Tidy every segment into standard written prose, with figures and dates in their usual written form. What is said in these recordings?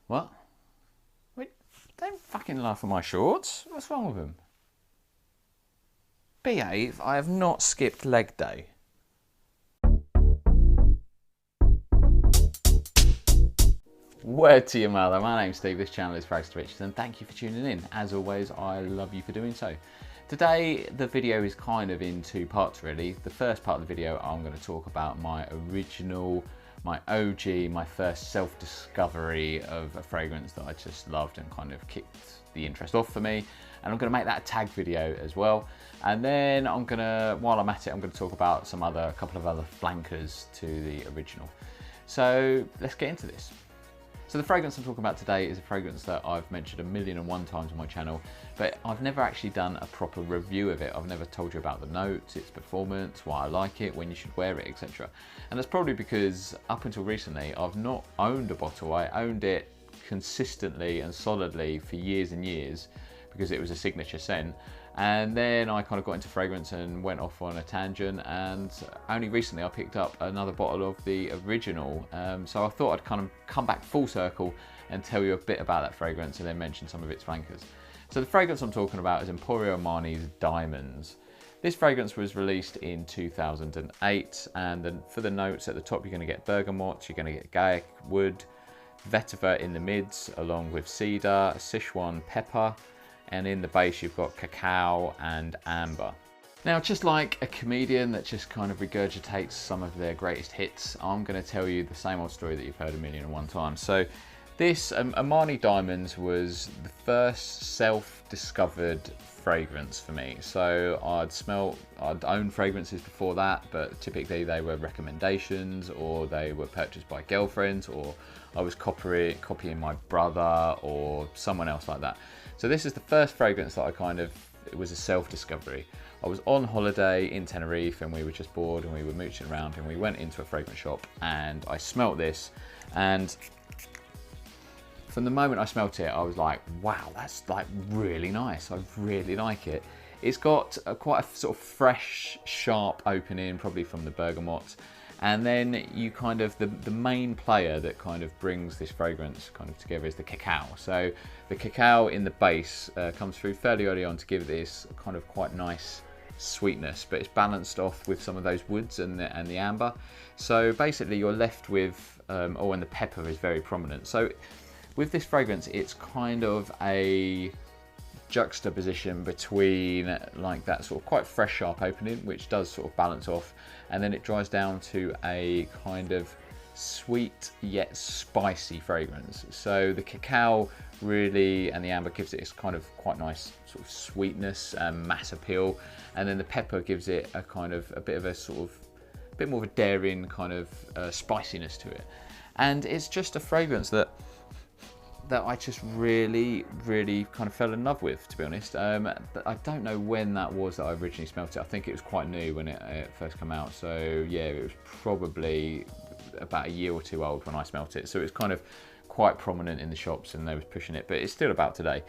What? Wait, don't fucking laugh at my shorts. What's wrong with them? Behave, I have not skipped leg day. Word to your mother, my name's Steve, this channel is FRAG30 and thank you for tuning in. As always, I love you for doing so. Today, the video is kind of in two parts really. The first part of the video, I'm going to talk about my original, my OG, my first self-discovery of a fragrance that I just loved and kind of kicked the interest off for me. And I'm going to make that a tag video as well. And then while I'm at it, I'm going to talk about a couple of other flankers to the original. So let's get into this. So the fragrance I'm talking about today is a fragrance that I've mentioned 1,000,001 times on my channel, but I've never actually done a proper review of it. I've never told you about the notes, its performance, why I like it, when you should wear it, etc. And that's probably because up until recently, I've not owned a bottle. I owned it consistently and solidly for years and years because it was a signature scent. And then I kind of got into fragrance and went off on a tangent, and only recently I picked up another bottle of the original. So I thought I'd kind of come back full circle and tell you a bit about that fragrance and then mention some of its flankers. So the fragrance I'm talking about is Emporio Armani's Diamonds. This fragrance was released in 2008, and then for the notes at the top you're going to get bergamot, you're going to get Gaiac wood, vetiver in the mids along with cedar, Sichuan pepper, and in the base you've got cacao and amber. Now, just like a comedian that just kind of regurgitates some of their greatest hits, I'm going to tell you the same old story that you've heard 1,000,001 times. So this Armani Diamonds was the first self-discovered fragrance for me. So I'd owned fragrances before that, but typically they were recommendations or they were purchased by girlfriends, or I was copying my brother or someone else like that. So this is the first fragrance that it was a self-discovery. I was on holiday in Tenerife and we were just bored and we were mooching around, and we went into a fragrance shop and I smelt this, and from the moment I smelt it, I was like, wow, that's like really nice. I really like it. It's got quite a sort of fresh, sharp opening, probably from the bergamot. And then you kind of, the main player that kind of brings this fragrance kind of together is the cacao. So the cacao in the base comes through fairly early on to give this kind of quite nice sweetness, but it's balanced off with some of those woods and the amber. So basically you're left with, and the pepper is very prominent. So with this fragrance, it's kind of a juxtaposition between like that sort of quite fresh, sharp opening, which does sort of balance off, and then it dries down to a kind of sweet yet spicy fragrance. So the cacao really and the amber gives it this kind of quite nice sort of sweetness and mass appeal, and then the pepper gives it a kind of a bit more of a daring kind of spiciness to it. And it's just a fragrance that I just really kind of fell in love with, to be honest. I don't know when that was that I originally smelt it. I think it was quite new when it first came out. So yeah, it was probably about a year or two old when I smelt it. So it was kind of quite prominent in the shops and they was pushing it, but it's still about today.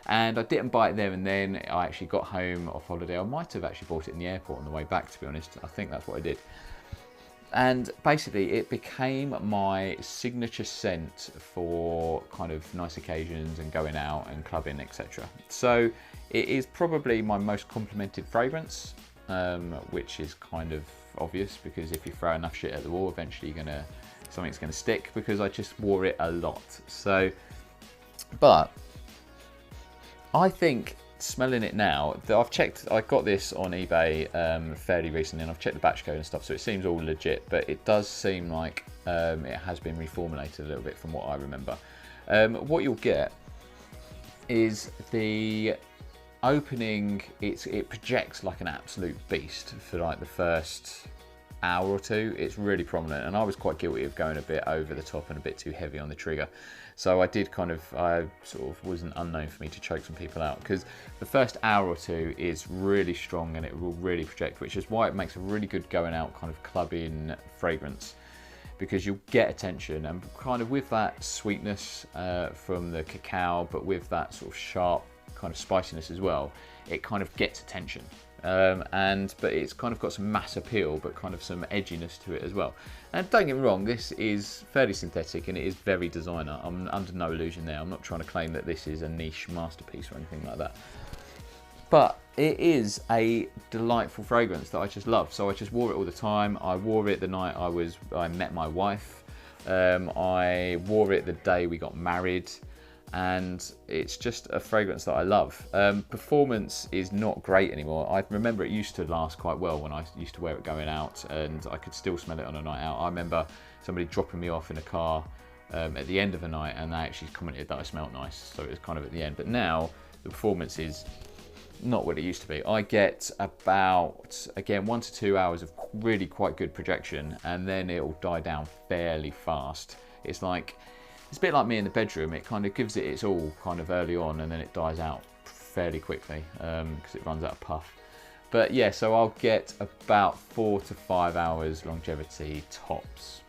And I didn't buy it there and then. I actually got home off holiday. I might have actually bought it in the airport on the way back, to be honest. I think that's what I did. And basically it became my signature scent for kind of nice occasions and going out and clubbing, etc. So it is probably my most complimented fragrance, which is kind of obvious because if you throw enough shit at the wall, eventually something's gonna stick, because I just wore it a lot. So, but I think smelling it now, I got this on eBay fairly recently, and I've checked the batch code and stuff, so it seems all legit, but it does seem like it has been reformulated a little bit from what I remember. What you'll get is the opening, it projects like an absolute beast for like the first hour or two. It's really prominent, and I was quite guilty of going a bit over the top and a bit too heavy on the trigger. So I sort of wasn't unknown for me to choke some people out, because the first hour or two is really strong and it will really project, which is why it makes a really good going out kind of clubbing fragrance, because you'll get attention, and kind of with that sweetness from the cacao, but with that sort of sharp kind of spiciness as well, it kind of gets attention. but it's kind of got some mass appeal, but kind of some edginess to it as well. And don't get me wrong, this is fairly synthetic and it is very designer. I'm under no illusion there. I'm not trying to claim that this is a niche masterpiece or anything like that. But it is a delightful fragrance that I just love. So I just wore it all the time. I wore it the night I met my wife. I wore it the day we got married. And it's just a fragrance that I love. Performance is not great anymore. I remember it used to last quite well when I used to wear it going out, and I could still smell it on a night out. I remember somebody dropping me off in a car at the end of the night, and they actually commented that I smelled nice, so it was kind of at the end. But now the performance is not what it used to be. I get about, again, 1 to 2 hours of really quite good projection, and then it'll die down fairly fast. It's a bit like me in the bedroom. It kind of gives it its all kind of early on, and then it dies out fairly quickly because it runs out of puff. But yeah, so I'll get about 4 to 5 hours longevity tops.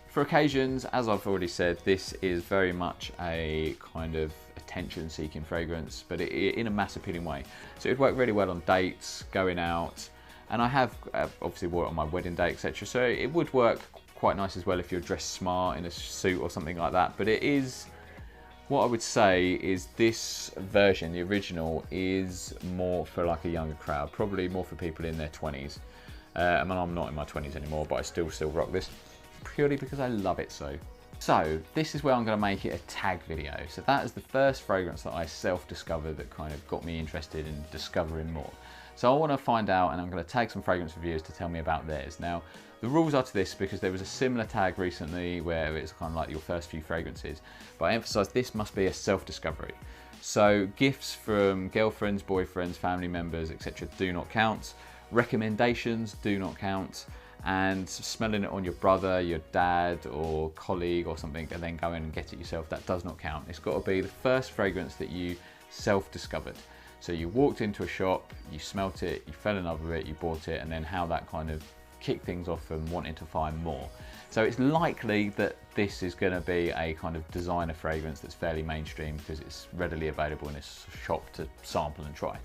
For occasions, as I've already said, this is very much a kind of attention-seeking fragrance, but in a mass appealing way. So it'd work really well on dates, going out, and I have obviously wore it on my wedding day, etc. So it would work quite nice as well if you're dressed smart in a suit or something like that. But it is, what I would say is this version, the original, is more for like a younger crowd, probably more for people in their 20s. I mean, I'm not in my 20s anymore, but I still rock this purely because I love it so. So this is where I'm going to make it a tag video. So that is the first fragrance that I self-discovered that kind of got me interested in discovering more. So I want to find out, and I'm going to tag some fragrance reviewers to tell me about theirs. Now, the rules are to this because there was a similar tag recently where it's kind of like your first few fragrances, but I emphasize this must be a self-discovery. So gifts from girlfriends, boyfriends, family members, etc. do not count. Recommendations do not count. And smelling it on your brother, your dad or colleague or something and then go in and get it yourself, that does not count. It's got to be the first fragrance that you self-discovered. So you walked into a shop, you smelt it, you fell in love with it, you bought it, and then how that kind of kicked things off and wanting to find more. So it's likely that this is going to be a kind of designer fragrance that's fairly mainstream because it's readily available in this shop to sample and try.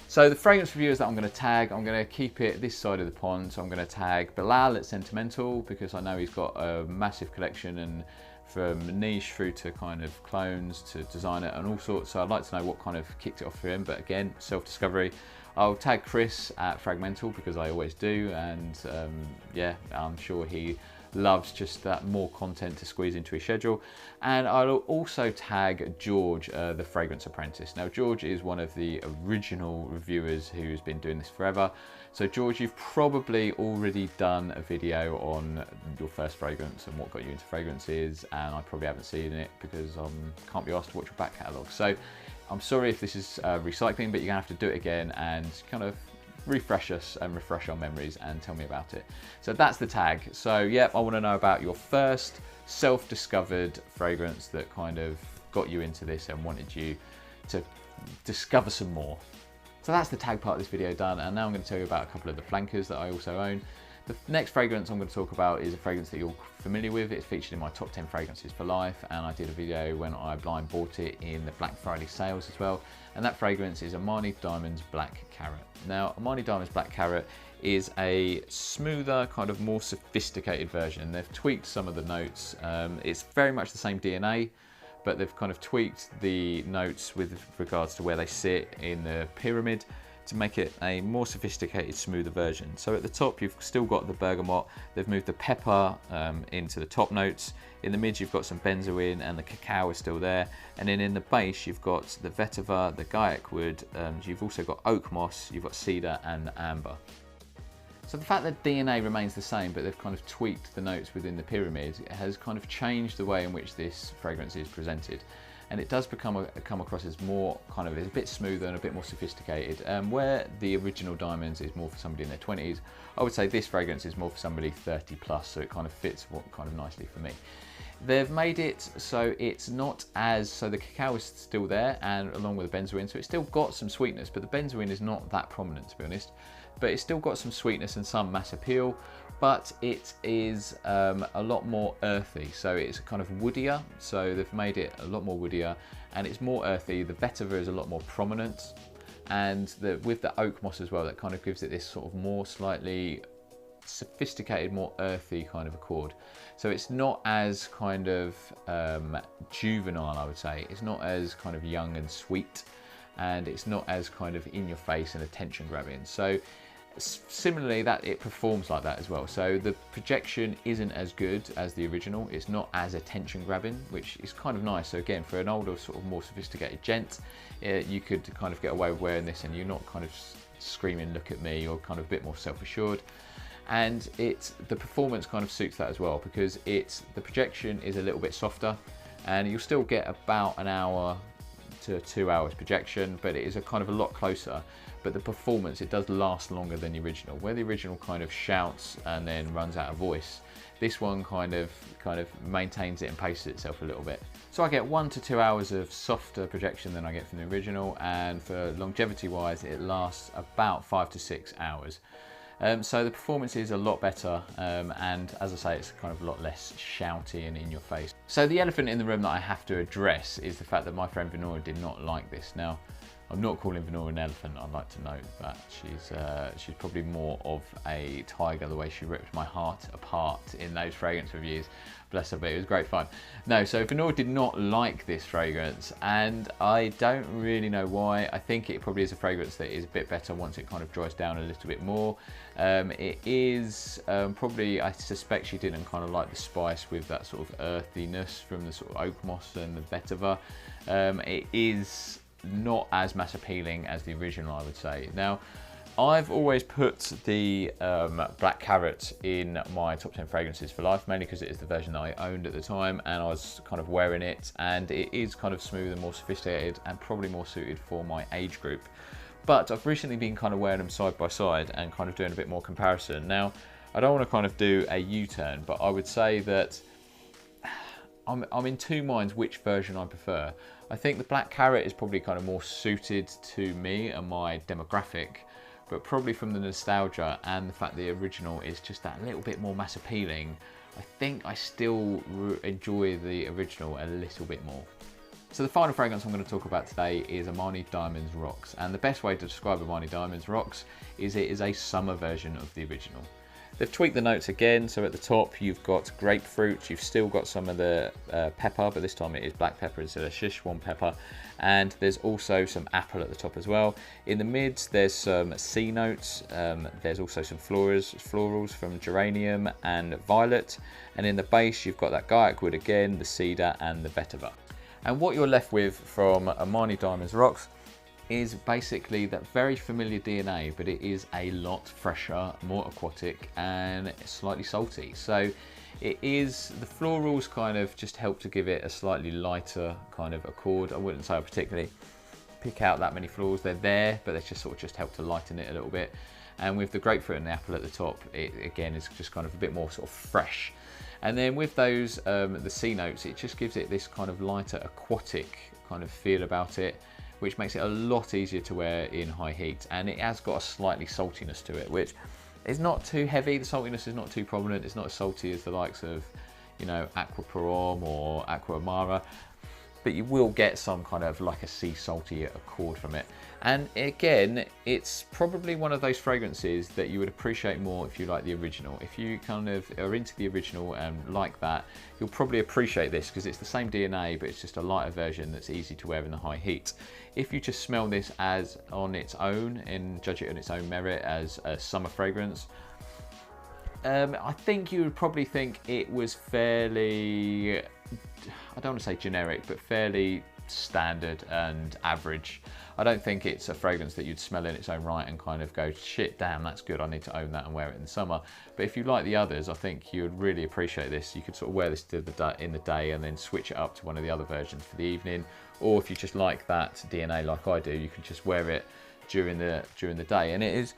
So the fragrance reviewers that I'm going to tag, I'm going to keep it this side of the pond. So I'm going to tag Bilal at Sentimental because I know he's got a massive collection, and from niche through to kind of clones to designer and all sorts. So I'd like to know what kind of kicked it off for him, but again, self-discovery. I'll tag Chris at Fragmental because I always do, and yeah, I'm sure he loves just that more content to squeeze into his schedule. And I'll also tag George, the Fragrance Apprentice. Now George is one of the original reviewers who's been doing this forever. So George, you've probably already done a video on your first fragrance and what got you into fragrances, and I probably haven't seen it because I can't be asked to watch your back catalogue. So I'm sorry if this is recycling, but you're gonna have to do it again and kind of refresh us and refresh our memories and tell me about it. So that's the tag. So yeah, I want to know about your first self-discovered fragrance that kind of got you into this and wanted you to discover some more. So that's the tag part of this video done, and now I'm going to tell you about a couple of the flankers that I also own. The next fragrance I'm going to talk about is a fragrance that you're familiar with. It's featured in my top 10 fragrances for life, and I did a video when I blind bought it in the Black Friday sales as well. And that fragrance is Armani Diamonds Black Carrat. Now, Armani Diamonds Black Carrat is a smoother, kind of more sophisticated version. They've tweaked some of the notes. It's very much the same DNA, but they've kind of tweaked the notes with regards to where they sit in the pyramid to make it a more sophisticated, smoother version. So at the top, you've still got the bergamot. They've moved the pepper into the top notes. In the mid, you've got some benzoin, and the cacao is still there. And then in the base, you've got the vetiver, the gaiac wood. You've also got oak moss, you've got cedar and amber. So the fact that DNA remains the same, but they've kind of tweaked the notes within the pyramid, it has kind of changed the way in which this fragrance is presented. And it does come across as more kind of, it's a bit smoother and a bit more sophisticated. Where the original Diamonds is more for somebody in their 20s, I would say this fragrance is more for somebody 30 plus, so it kind of fits kind of nicely for me. They've made it so it's not as, so the cacao is still there, and along with the benzoin, so it's still got some sweetness, but the benzoin is not that prominent, to be honest. But it's still got some sweetness and some mass appeal, but it is a lot more earthy. So it's kind of woodier, so they've made it a lot more woodier, and it's more earthy. The vetiver is a lot more prominent. and with the oak moss as well, that kind of gives it this sort of more slightly sophisticated, more earthy kind of accord. So it's not as kind of juvenile, I would say. It's not as kind of young and sweet, and it's not as kind of in your face and attention grabbing. So similarly, that it performs like that as well. So the projection isn't as good as the original. It's not as attention grabbing, which is kind of nice. So again, for an older, sort of more sophisticated gent, you could kind of get away with wearing this and you're not kind of screaming, look at me, or kind of a bit more self-assured. And the performance kind of suits that as well, because the projection is a little bit softer, and you'll still get about an hour to 2 hours projection, but it is a kind of a lot closer. But the performance, it does last longer than the original. Where the original kind of shouts and then runs out of voice, this one kind of maintains it and paces itself a little bit. So I get 1 to 2 hours of softer projection than I get from the original, and for longevity wise, it lasts about 5 to 6 hours. So the performance is a lot better, and as I say, it's kind of a lot less shouty and in your face. So the elephant in the room that I have to address is the fact that my friend Venora did not like this. Now, I'm not calling Venora an elephant, I'd like to note that. She's probably more of a tiger, the way she ripped my heart apart in those fragrance reviews. Bless her, but it was great fun. No, so Venora did not like this fragrance, and I don't really know why. I think it probably is a fragrance that is a bit better once it kind of dries down a little bit more. It is probably, I suspect she didn't kind of like the spice with that sort of earthiness from the sort of oak moss and the vetiver. It is not as mass appealing as the original, I would say. Now, I've always put the Black Carrat in my top 10 fragrances for life, mainly because it is the version that I owned at the time and I was kind of wearing it, and it is kind of smooth and more sophisticated and probably more suited for my age group. But I've recently been kind of wearing them side by side and kind of doing a bit more comparison. Now, I don't want to kind of do a U-turn, but I would say that I'm in two minds which version I prefer. I think the Black Carrat is probably kind of more suited to me and my demographic, but probably from the nostalgia and the fact the original is just that little bit more mass appealing, I think I still enjoy the original a little bit more. So the final fragrance I'm going to talk about today is Armani Diamonds Rocks, and the best way to describe Armani Diamonds Rocks is it is a summer version of the original. They've tweaked the notes again, so at the top you've got grapefruit, you've still got some of the pepper, but this time it is black pepper instead of Szechuan pepper, and there's also some apple at the top as well. In the mids there's some sea notes, there's also some florals from geranium and violet, and in the base you've got that guaiac wood again, the cedar and the vetiver. And what you're left with from Armani Diamonds Rocks is basically that very familiar DNA, but it is a lot fresher, more aquatic and slightly salty. So it is, the florals kind of just help to give it a slightly lighter kind of accord. I wouldn't say I particularly pick out that many florals, they're there, but they just sort of just help to lighten it a little bit. And with the grapefruit and the apple at the top, it again is just kind of a bit more sort of fresh. And then with those, the C notes, it just gives it this kind of lighter aquatic kind of feel about it, which makes it a lot easier to wear in high heat. And it has got a slightly saltiness to it, which is not too heavy. The saltiness is not too prominent. It's not as salty as the likes of, you know, Aqua Parom or Aqua Amara, but you will get some kind of like a sea salty accord from it. And again, it's probably one of those fragrances that you would appreciate more if you like the original. If you kind of are into the original and like that, you'll probably appreciate this because it's the same DNA, but it's just a lighter version that's easy to wear in the high heat. If you just smell this as on its own and judge it on its own merit as a summer fragrance, I think you would probably think it was fairly, I don't want to say generic, but fairly standard and average. I don't think it's a fragrance that you'd smell in its own right and kind of go, shit, damn, that's good, I need to own that and wear it in the summer. But if you like the others, I think you would really appreciate this. You could sort of wear this in the day and then switch it up to one of the other versions for the evening. Or if you just like that DNA like I do, you can just wear it during the day. And it is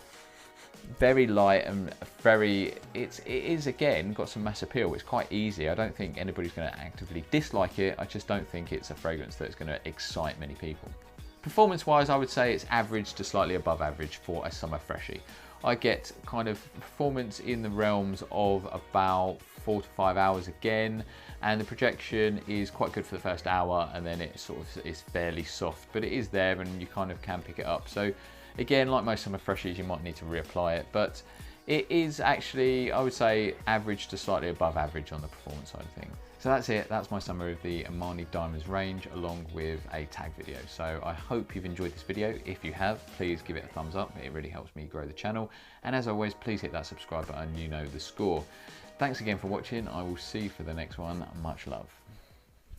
very light and very, it is again got some mass appeal. It's quite easy. I don't think anybody's going to actively dislike it. I just don't think it's a fragrance that's going to excite many people. Performance wise, I would say it's average to slightly above average for a summer freshie. I get kind of performance in the realms of about 4 to 5 hours again, and the projection is quite good for the first hour, and then it sort of is fairly soft, but it is there and you kind of can pick it up. So again, like most summer freshies, you might need to reapply it, but it is actually, I would say, average to slightly above average on the performance side of things. So that's it, that's my summary of the Armani Diamonds range along with a tag video. So I hope you've enjoyed this video. If you have, please give it a thumbs up, it really helps me grow the channel. And as always, please hit that subscribe button, you know the score. Thanks again for watching, I will see you for the next one, much love.